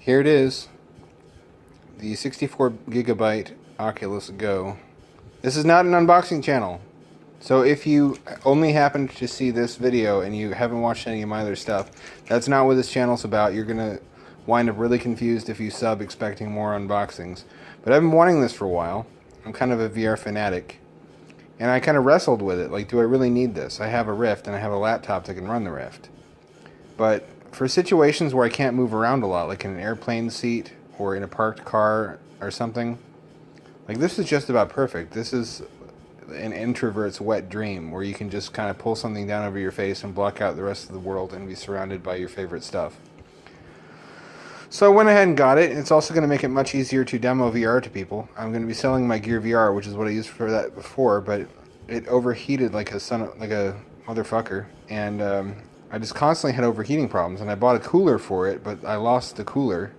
Here it is, the 64 gigabyte Oculus Go. This is not an unboxing channel, so if you only happen to see this video and you haven't watched any of my other stuff, that's not what this channel's about. You're gonna wind up really confused if you sub expecting more unboxings. But I've been wanting this for a while. I'm kind of a VR fanatic, and I kind of wrestled with it. Like, do I really need this? I have a Rift and I have a laptop that can run the Rift. But for situations where I can't move around a lot, like in an airplane seat or in a parked car or something, like, this is just about perfect. This is an introvert's wet dream where you can just kind of pull something down over your face and block out the rest of the world and be surrounded by your favorite stuff. So I went ahead and got it. It's also going to make it much easier to demo VR to people. I'm going to be selling my Gear VR, which is what I used for that before, but it overheated like a motherfucker, and I just constantly had overheating problems, and I bought a cooler for it, but I lost the cooler.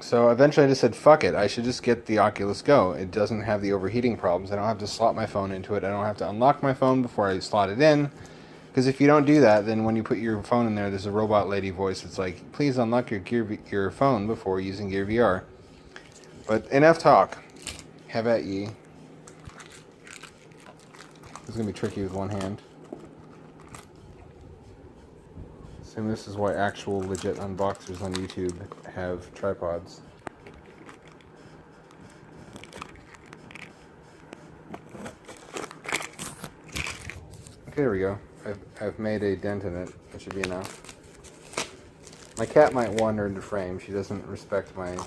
So eventually I just said, fuck it, I should just get the Oculus Go. It doesn't have the overheating problems. I don't have to slot my phone into it. I don't have to unlock my phone before I slot it in. Because if you don't do that, then when you put your phone in there, there's a robot lady voice that's like, please unlock your phone before using Gear VR. But enough talk. Have at ye. This is going to be tricky with one hand. And this is why actual legit unboxers on YouTube have tripods. Okay, there we go. I've made a dent in it. That should be enough. My cat might wander into frame. She doesn't respect my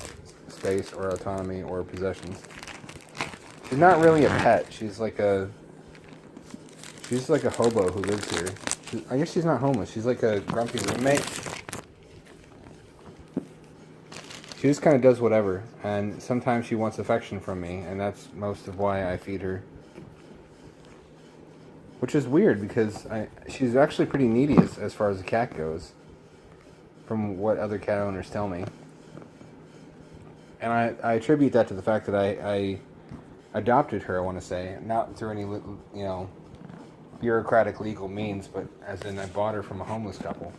space or autonomy or possessions. She's not really a pet. She's like a hobo who lives here. I guess she's not homeless. She's like a grumpy roommate. She just kind of does whatever, and sometimes she wants affection from me, and that's most of why I feed her. Which is weird, because she's actually pretty needy as far as a cat goes, from what other cat owners tell me. And I attribute that to the fact that I adopted her, I want to say, not through any, bureaucratic legal means, but as in I bought her from a homeless couple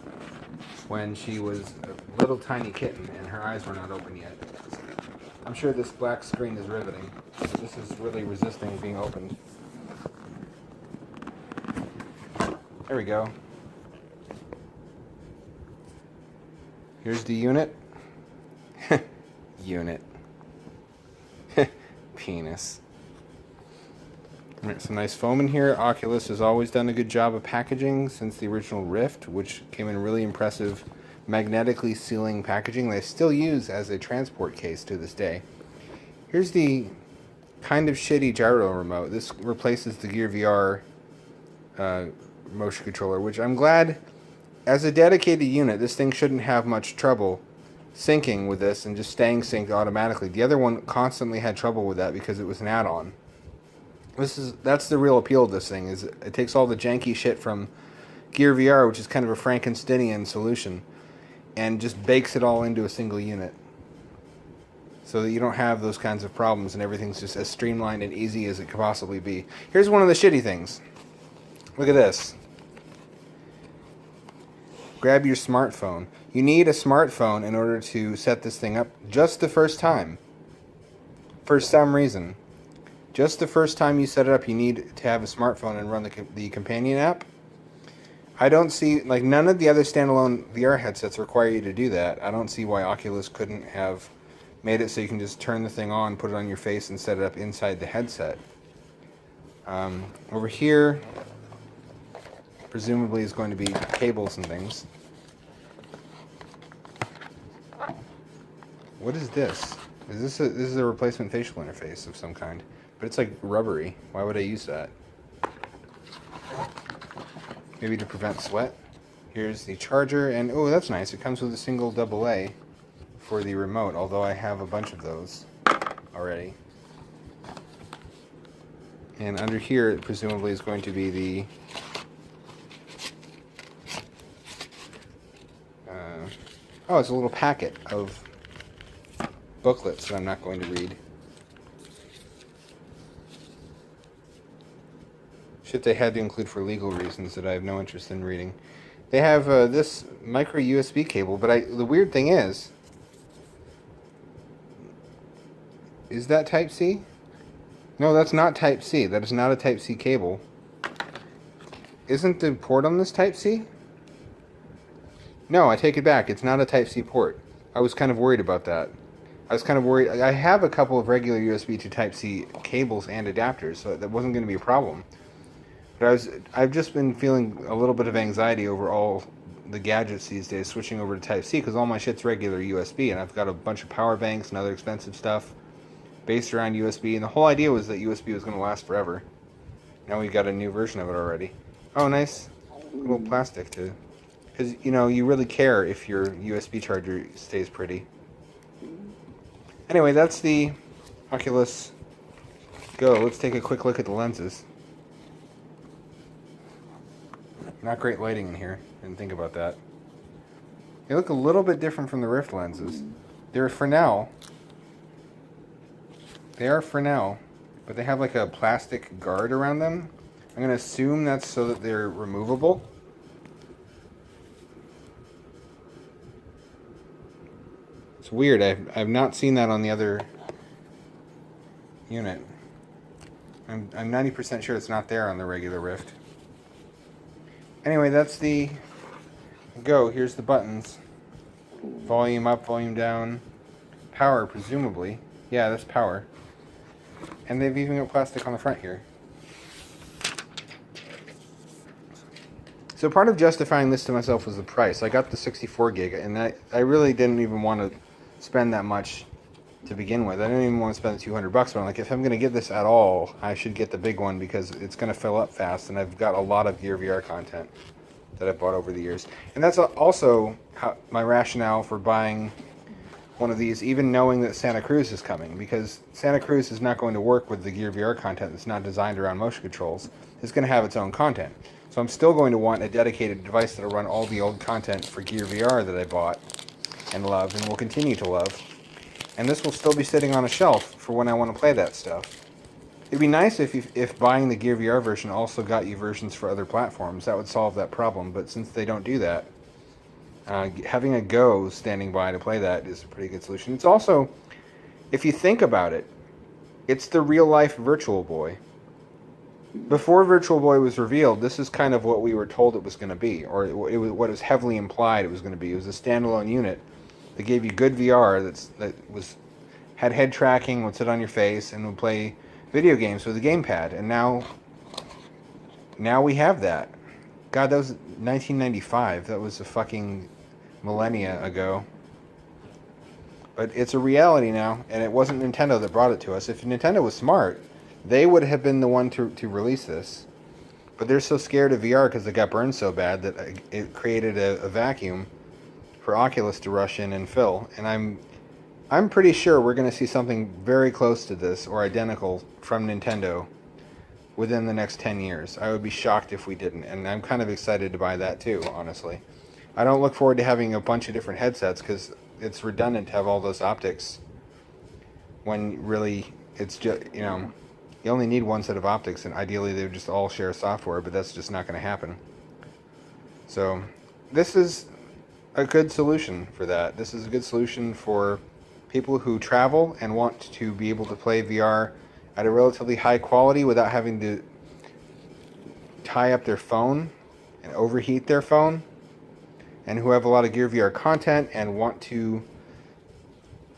when she was a little tiny kitten and her eyes were not open yet. I'm sure this black screen is riveting. This is really resisting being opened. There we go. Here's the unit. Unit. Penis. Some nice foam in here. Oculus has always done a good job of packaging since the original Rift, which came in really impressive magnetically sealing packaging they still use as a transport case to this day. Here's the kind of shitty gyro remote. This replaces the Gear VR motion controller, which I'm glad, as a dedicated unit, this thing shouldn't have much trouble syncing with this and just staying synced automatically. The other one constantly had trouble with that because it was an add-on. That's the real appeal of this thing, is it takes all the janky shit from Gear VR, which is kind of a Frankensteinian solution, and just bakes it all into a single unit. So that you don't have those kinds of problems and everything's just as streamlined and easy as it could possibly be. Here's one of the shitty things. Look at this. Grab your smartphone. You need a smartphone in order to set this thing up just the first time. For some reason. Just the first time you set it up, you need to have a smartphone and run the companion app. I don't see, like, none of the other standalone VR headsets require you to do that. I don't see why Oculus couldn't have made it so you can just turn the thing on, put it on your face, and set it up inside the headset. Over here, presumably, is going to be cables and things. What is this? This is a replacement facial interface of some kind. But it's like rubbery. Why would I use that? Maybe to prevent sweat. Here's the charger, and oh, that's nice. It comes with a single AA for the remote, although I have a bunch of those already. And under here, it presumably is going to be the oh, it's a little packet of booklets that I'm not going to read. Shit they had to include for legal reasons that I have no interest in reading. They have this micro USB cable, but the weird thing is that Type-C? No, that's not Type-C. That is not a Type-C cable. Isn't the port on this Type-C? No, I take it back. It's not a Type-C port. I was kind of worried about that. I was kind of worried. I have a couple of regular USB to Type-C cables and adapters, so that wasn't going to be a problem. But I've just been feeling a little bit of anxiety over all the gadgets these days switching over to Type-C, because all my shit's regular USB, and I've got a bunch of power banks and other expensive stuff based around USB, and the whole idea was that USB was going to last forever. Now we've got a new version of it already. Oh, nice little plastic too. Because, you know, you really care if your USB charger stays pretty. Anyway, that's the Oculus Go. Let's take a quick look at the lenses. Not great lighting in here. Didn't think about that. They look a little bit different from the Rift lenses. They're Fresnel. They are Fresnel, but they have like a plastic guard around them. I'm going to assume that's so that they're removable. It's weird. I've not seen that on the other unit. I'm 90% sure it's not there on the regular Rift. Anyway, that's the Go. Here's the buttons. Volume up, volume down. Power, presumably. Yeah, that's power. And they've even got plastic on the front here. So part of justifying this to myself was the price. I got the 64 gig, and I really didn't even want to spend that much to begin with. I didn't even want to spend $200, but I'm like, if I'm going to get this at all, I should get the big one because it's going to fill up fast, and I've got a lot of Gear VR content that I've bought over the years. And that's also my rationale for buying one of these, even knowing that Santa Cruz is coming, because Santa Cruz is not going to work with the Gear VR content that's not designed around motion controls. It's going to have its own content. So I'm still going to want a dedicated device that'll run all the old content for Gear VR that I bought and love and will continue to love. And this will still be sitting on a shelf for when I want to play that stuff. It'd be nice if buying the Gear VR version also got you versions for other platforms. That would solve that problem, but since they don't do that, having a Go standing by to play that is a pretty good solution. It's also, if you think about it, it's the real-life Virtual Boy. Before Virtual Boy was revealed, this is kind of what we were told it was going to be, or it was what was heavily implied it was going to be. It was a standalone unit that gave you good VR had head tracking, would sit on your face, and would play video games with a gamepad. And now we have that. God, that was 1995. That was a fucking millennia ago. But it's a reality now, and it wasn't Nintendo that brought it to us. If Nintendo was smart, they would have been the one to release this. But they're so scared of VR because they got burned so bad that it created a vacuum for Oculus to rush in and fill. And I'm pretty sure we're going to see something very close to this or identical from Nintendo within the next 10 years. I would be shocked if we didn't, and I'm kind of excited to buy that too, honestly. I don't look forward to having a bunch of different headsets because it's redundant to have all those optics when really it's just, you only need one set of optics, and ideally they would just all share software, but that's just not going to happen. So this is a good solution for that. This is a good solution for people who travel and want to be able to play VR at a relatively high quality without having to tie up their phone and overheat their phone, and who have a lot of Gear VR content and want to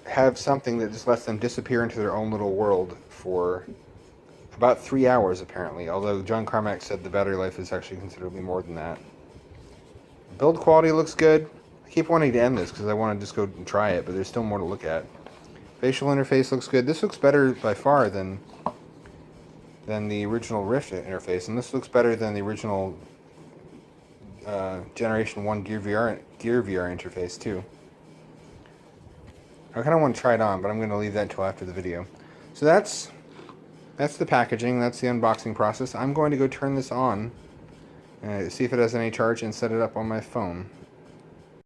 have something that just lets them disappear into their own little world for about 3 hours, apparently, although John Carmack said the battery life is actually considerably more than that. Build quality looks good. I keep wanting to end this because I want to just go and try it, but there's still more to look at. Facial interface looks good. This looks better by far than the original Rift interface, and this looks better than the original Generation 1 Gear VR interface too. I kind of want to try it on, but I'm going to leave that until after the video. So that's the packaging. That's the unboxing process. I'm going to go turn this on, see if it has any charge, and set it up on my phone.